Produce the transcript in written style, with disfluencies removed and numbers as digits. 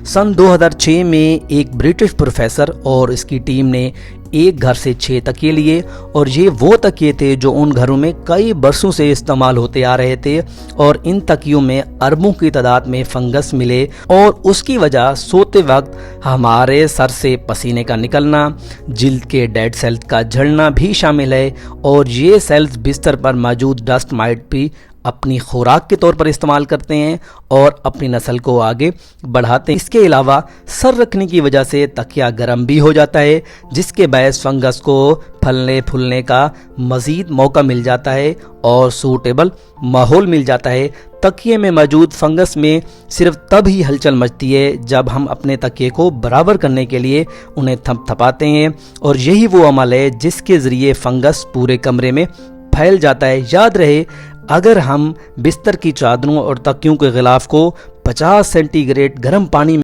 सन 2006 में एक British professor और इसकी टीम ने एक घर से 6 तकिए लिए और ये वो तकिए थे जो उन घरों में कई बरसों से इस्तेमाल होते आ रहे थे और इन तकियों में अरबों की तादाद में फंगस मिले और उसकी वजह सोते वक्त हमारे सर से पसीने का निकलना, जिल्द के डेड सेल्स का झड़ना भी शामिल है और ये सेल्स बिस्तर पर मौजूद डस्ट माइट भी अपनी खुराक के तौर पर इस्तेमाल करते हैं और अपनी नस्ल को आगे बढ़ाते हैं। इसके अलावा सर रखने की वजह से तकिया गर्म भी हो जाता है, जिसके बायस फंगस को फलने फूलने का मज़ीद मौका मिल जाता है और सूटेबल माहौल मिल जाता है। तकिए में मौजूद फंगस में सिर्फ तब ही हलचल मचती है जब हम अपने तकिए को बराबर करने के लिए उन्हें थपथपाते हैं और यही वो अमल है जिसके ज़रिए फंगस पूरे कमरे में फैल जाता है। याद रहे, अगर हम बिस्तर की चादरों और तकियों के गिलाफ को 50 सेंटीग्रेड गर्म पानी में